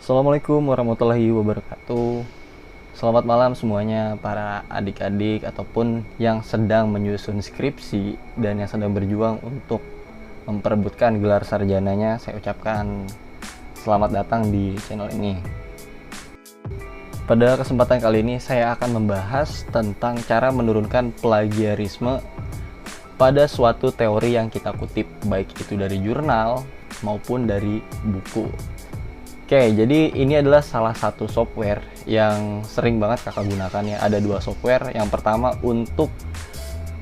Assalamualaikum warahmatullahi wabarakatuh. Selamat malam semuanya para adik-adik ataupun yang sedang menyusun skripsi dan yang sedang berjuang untuk memperebutkan gelar sarjananya. Saya ucapkan selamat datang di channel ini. Pada kesempatan kali ini saya akan membahas tentang cara menurunkan plagiarisme pada suatu teori yang kita kutip, baik itu dari jurnal maupun dari buku. Oke, jadi ini adalah salah satu software yang sering banget kakak gunakan ya. Ada dua software, yang pertama untuk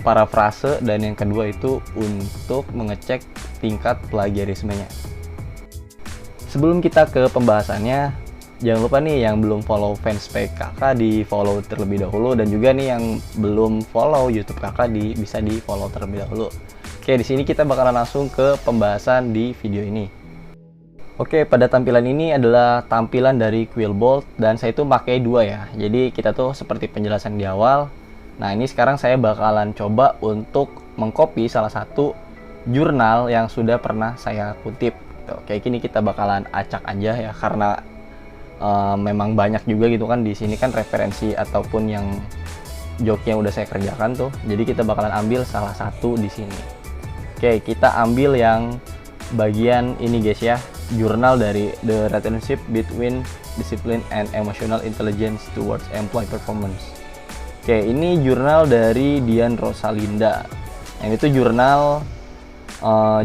parafrase dan yang kedua itu untuk mengecek tingkat plagiarismenya. Sebelum kita ke pembahasannya, jangan lupa nih yang belum follow fanspage kakak di follow terlebih dahulu, dan juga nih yang belum follow YouTube kakak bisa di follow terlebih dahulu. Oke, di sini kita bakalan langsung ke pembahasan di video ini. Oke, pada tampilan ini adalah tampilan dari Quillbolt dan saya itu pakai dua ya. Jadi kita tuh seperti penjelasan di awal. Nah, ini sekarang saya bakalan coba untuk mengcopy salah satu jurnal yang sudah pernah saya kutip. Oke, ini kita bakalan acak aja ya, karena memang banyak juga gitu kan di sini kan referensi ataupun yang joki yang udah saya kerjakan tuh. Jadi kita bakalan ambil salah satu di sini. Oke, kita ambil yang bagian ini guys ya, jurnal dari The Relationship Between Discipline and Emotional Intelligence Towards Employee Performance. Oke, ini jurnal dari Dian Rosalinda. Yang itu jurnal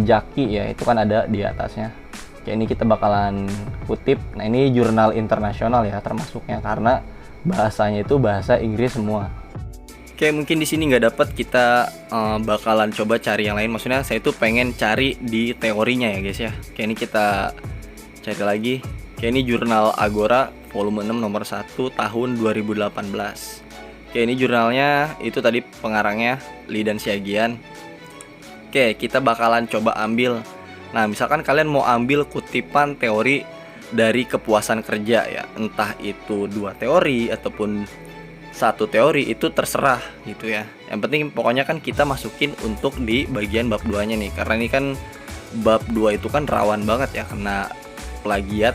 Jaki ya, itu kan ada di atasnya. Oke, ini kita bakalan kutip. Nah, ini jurnal internasional ya termasuknya, karena bahasanya itu bahasa Inggris semua. Oke, mungkin di sini nggak dapat, kita bakalan coba cari yang lain. Maksudnya saya tuh pengen cari di teorinya ya guys ya. Oke, ini kita cari lagi. Oke, ini jurnal Agora volume 6 nomor 1 tahun 2018. Oke, ini jurnalnya itu tadi pengarangnya Lidan Siagian. Oke, kita bakalan coba ambil. Nah, misalkan kalian mau ambil kutipan teori dari kepuasan kerja ya, entah itu dua teori ataupun satu teori, itu terserah gitu ya. Yang penting pokoknya kan kita masukin untuk di bagian bab 2-nya nih, karena ini kan bab 2 itu kan rawan banget ya kena plagiat,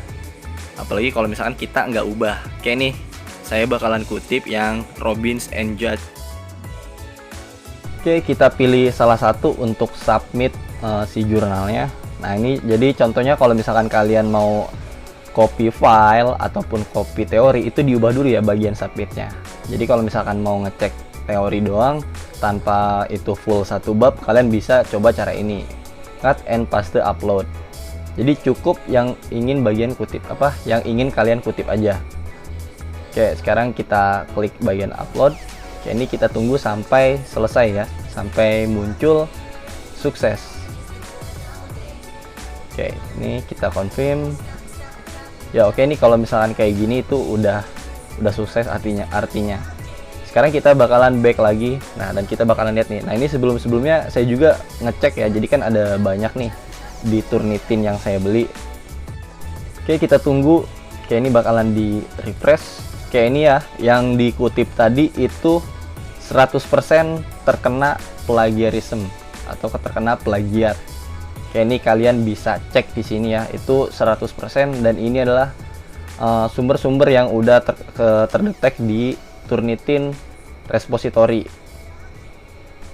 apalagi kalau misalkan kita nggak ubah. Kayak nih, saya bakalan kutip yang Robbins and Judge. Oke, kita pilih salah satu untuk submit si jurnalnya. Nah, ini jadi contohnya kalau misalkan kalian mau copy file ataupun copy teori, itu diubah dulu ya bagian submitnya. Jadi kalau misalkan mau ngecek teori doang tanpa itu full satu bab, kalian bisa coba cara ini, cut and paste upload. Jadi cukup yang ingin bagian kutip yang ingin kalian kutip aja. Oke, sekarang kita klik bagian upload. Oke, ini kita tunggu sampai selesai ya, sampai muncul sukses. Oke, ini kita confirm. Ya oke, ini kalau misalkan kayak gini itu udah sukses artinya. Sekarang kita bakalan back lagi. Nah, dan kita bakalan lihat nih. Nah, ini sebelumnya saya juga ngecek ya. Jadi kan ada banyak nih di Turnitin yang saya beli. Oke, kita tunggu. Oke, ini bakalan di refresh. Oke, ini ya yang dikutip tadi itu 100% terkena plagiarism atau terkena plagiat. Oke, ini kalian bisa cek di sini ya, itu 100%, dan ini adalah sumber-sumber yang udah terdetek di Turnitin repository.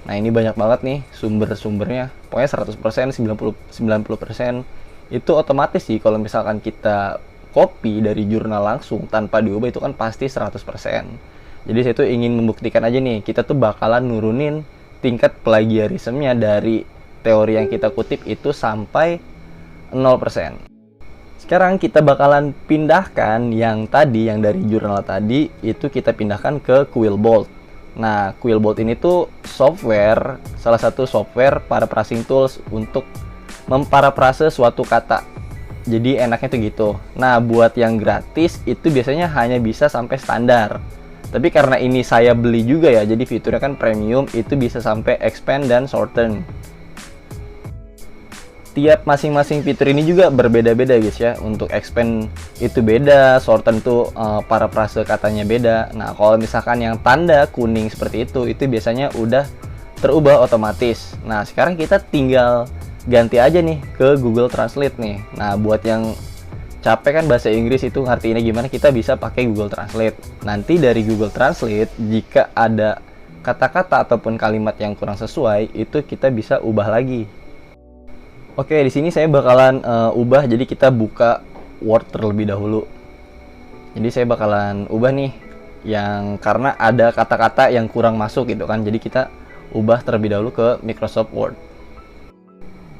Nah, ini banyak banget nih sumber-sumbernya. Pokoknya 100%, 90% itu otomatis sih. Kalau misalkan kita copy dari jurnal langsung tanpa diubah, itu kan pasti 100%. Jadi saya tuh ingin membuktikan aja nih, kita tuh bakalan nurunin tingkat plagiarismenya dari teori yang kita kutip itu sampai 0%. Sekarang kita bakalan pindahkan yang tadi, yang dari jurnal tadi, itu kita pindahkan ke Quillbolt. Nah, Quillbolt ini tuh software, salah satu software paraphrasing tools untuk memparafrase suatu kata. Jadi enaknya tuh gitu. Nah, buat yang gratis itu biasanya hanya bisa sampai standar. Tapi karena ini saya beli juga ya, jadi fiturnya kan premium, itu bisa sampai expand dan shorten. Tiap masing-masing fitur ini juga berbeda-beda guys ya. Untuk expand itu beda, shorten tuh paraphrase katanya beda. Nah, kalau misalkan yang tanda kuning seperti itu biasanya udah terubah otomatis. Nah, sekarang kita tinggal ganti aja nih ke Google Translate nih. Nah, buat yang capek kan bahasa Inggris itu ngertiinnya gimana, kita bisa pakai Google Translate. Nanti dari Google Translate, jika ada kata-kata ataupun kalimat yang kurang sesuai, itu kita bisa ubah lagi. Oke, di sini saya bakalan ubah, jadi kita buka Word terlebih dahulu. Jadi saya bakalan ubah nih, yang karena ada kata-kata yang kurang masuk gitu kan, jadi kita ubah terlebih dahulu ke Microsoft Word.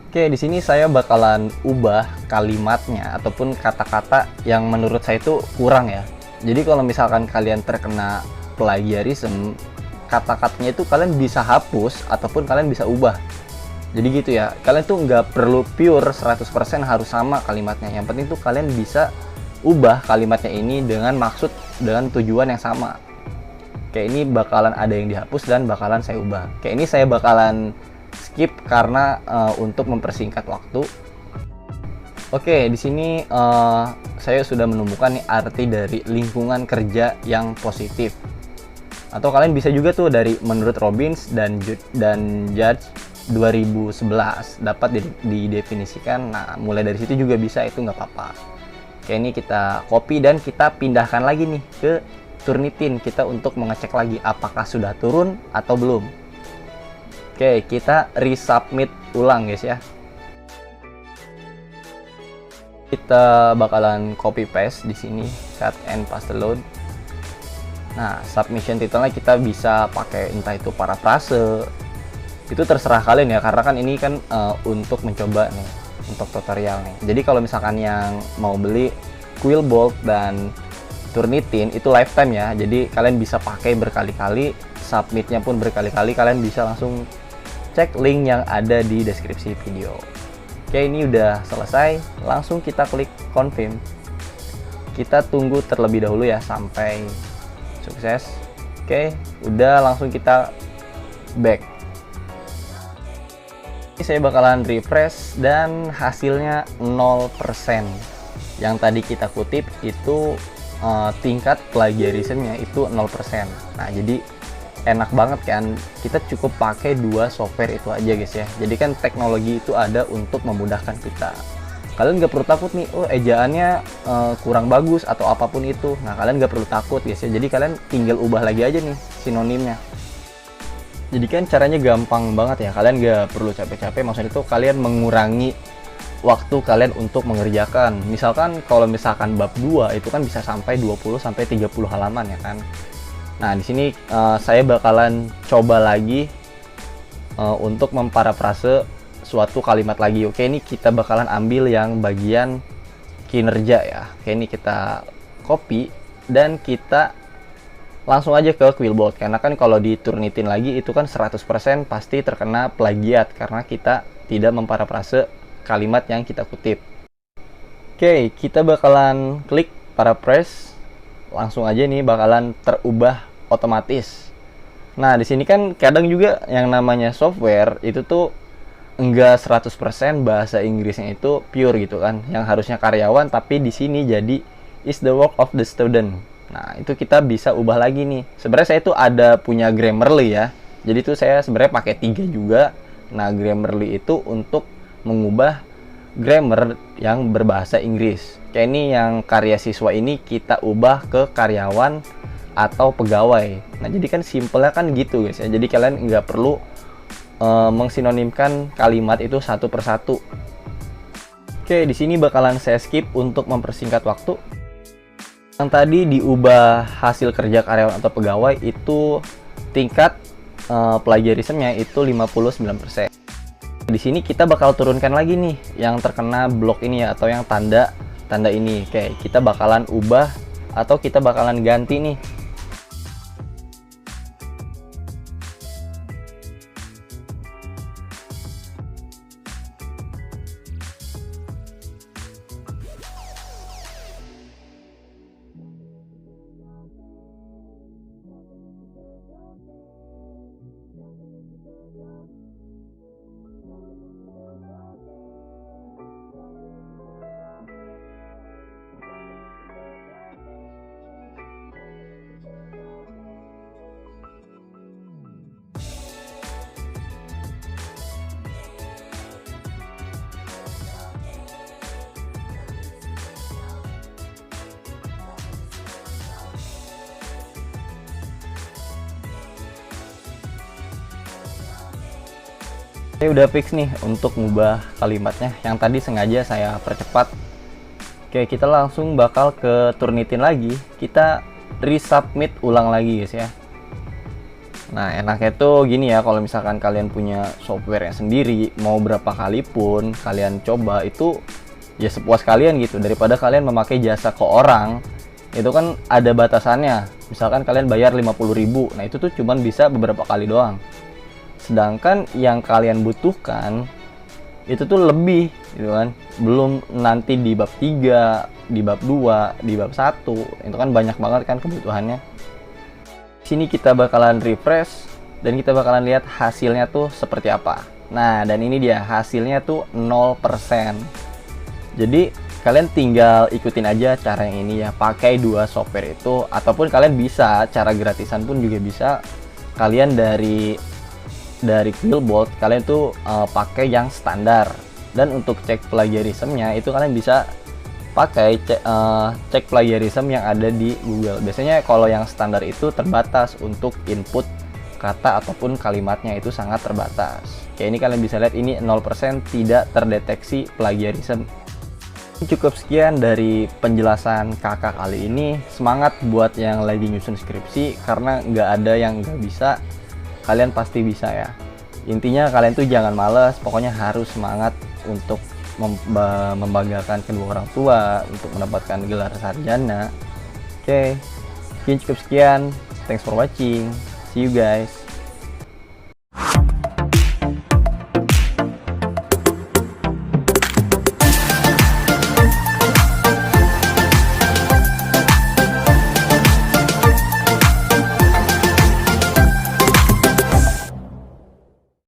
Oke, di sini saya bakalan ubah kalimatnya ataupun kata-kata yang menurut saya itu kurang ya. Jadi kalau misalkan kalian terkena plagiarism, kata-katanya itu kalian bisa hapus ataupun kalian bisa ubah. Jadi gitu ya, kalian tuh nggak perlu pure 100% harus sama kalimatnya. Yang penting tuh kalian bisa ubah kalimatnya ini dengan maksud, dengan tujuan yang sama. Kayak ini bakalan ada yang dihapus dan bakalan saya ubah. Kayak ini saya bakalan skip karena untuk mempersingkat waktu. Oke, di sini saya sudah menemukan nih arti dari lingkungan kerja yang positif. Atau kalian bisa juga tuh dari menurut Robbins dan Judge 2011 dapat didefinisikan. Nah, mulai dari situ juga bisa, itu nggak apa-apa. Oke, ini kita copy dan kita pindahkan lagi nih ke Turnitin kita untuk mengecek lagi apakah sudah turun atau belum. Oke, kita resubmit ulang guys ya. Kita bakalan copy paste di sini, cut and paste load. Nah, submission title-nya kita bisa pakai entah itu paraphrase. Itu terserah kalian ya, karena kan ini kan untuk mencoba nih, untuk tutorial nih. Jadi kalau misalkan yang mau beli Quillbolt dan Turnitin itu lifetime ya, jadi kalian bisa pakai berkali-kali, submitnya pun berkali-kali. Kalian bisa langsung cek link yang ada di deskripsi video. Oke, ini udah selesai, langsung kita klik confirm. Kita tunggu terlebih dahulu ya sampai sukses. Oke, udah, langsung kita back. Saya bakalan refresh dan hasilnya 0%. Yang tadi kita kutip itu tingkat plagiarismnya itu 0%. Nah, jadi enak banget kan, kita cukup pakai 2 software itu aja guys ya. Jadi kan teknologi itu ada untuk memudahkan kita. Kalian nggak perlu takut nih, oh ejaannya kurang bagus atau apapun itu. Nah, kalian nggak perlu takut guys ya. Jadi kalian tinggal ubah lagi aja nih sinonimnya. Jadi kan caranya gampang banget ya, kalian gak perlu capek-capek, maksudnya itu kalian mengurangi waktu kalian untuk mengerjakan. Misalkan kalau misalkan bab 2 itu kan bisa sampai 20-30 halaman ya kan. Nah, di sini saya bakalan coba lagi untuk memparafrase suatu kalimat lagi. Oke, ini kita bakalan ambil yang bagian kinerja ya. Oke, ini kita copy dan kita langsung aja ke Quillbolt, karena kan kalau diturnitin lagi itu kan 100% pasti terkena plagiat karena kita tidak memparafrase kalimat yang kita kutip. Oke, kita bakalan klik paraphrase, langsung aja nih bakalan terubah otomatis. Nah, di sini kan kadang juga yang namanya software itu tuh enggak 100% bahasa Inggrisnya itu pure gitu kan, yang harusnya karyawan tapi di sini jadi is the work of the student. Nah, itu kita bisa ubah lagi nih. Sebenarnya saya tuh ada punya Grammarly ya. Jadi tuh saya sebenarnya pakai 3 juga. Nah, Grammarly itu untuk mengubah grammar yang berbahasa Inggris. Kayak ini yang karya siswa ini kita ubah ke karyawan atau pegawai. Nah, jadi kan simpelnya kan gitu guys ya. Jadi kalian nggak perlu mengsinonimkan kalimat itu satu persatu. Oke, di sini bakalan saya skip untuk mempersingkat waktu. Yang tadi diubah hasil kerja karyawan atau pegawai itu tingkat plagiarismnya itu 59%. Di sini kita bakal turunkan lagi nih yang terkena blok ini ya, atau yang tanda ini. Oke, kita bakalan ubah atau kita bakalan ganti nih. Oke, udah fix nih untuk ngubah kalimatnya yang tadi sengaja saya percepat. Oke, kita langsung bakal ke Turnitin lagi. Kita resubmit ulang lagi guys ya. Nah, enaknya tuh gini ya, kalau misalkan kalian punya software yang sendiri, mau berapa kali pun kalian coba itu ya sepuas kalian gitu, daripada kalian memakai jasa ke orang. Itu kan ada batasannya. Misalkan kalian bayar 50.000, nah itu tuh cuman bisa beberapa kali doang. Sedangkan yang kalian butuhkan itu tuh lebih gitu kan. Belum nanti di bab 3, di bab 2, di bab 1, itu kan banyak banget kan kebutuhannya. Sini kita bakalan refresh dan kita bakalan lihat hasilnya tuh seperti apa. Nah, dan ini dia hasilnya tuh 0%. Jadi kalian tinggal ikutin aja cara yang ini ya, pakai dua software itu, ataupun kalian bisa cara gratisan pun juga bisa. Kalian dari Quillbot kalian tuh pakai yang standar, dan untuk cek plagiarismnya itu kalian bisa pakai cek plagiarism yang ada di Google. Biasanya kalau yang standar itu terbatas untuk input kata ataupun kalimatnya, itu sangat terbatas. Kayak ini kalian bisa lihat ini 0% tidak terdeteksi plagiarism. Cukup sekian dari penjelasan kakak kali ini. Semangat buat yang lagi nyusun skripsi, karena nggak ada yang nggak bisa, kalian pasti bisa ya. Intinya kalian tuh jangan males, pokoknya harus semangat untuk membanggakan kedua orang tua, untuk mendapatkan gelar sarjana. Oke, mungkin cukup sekian. Thanks for watching. See you guys.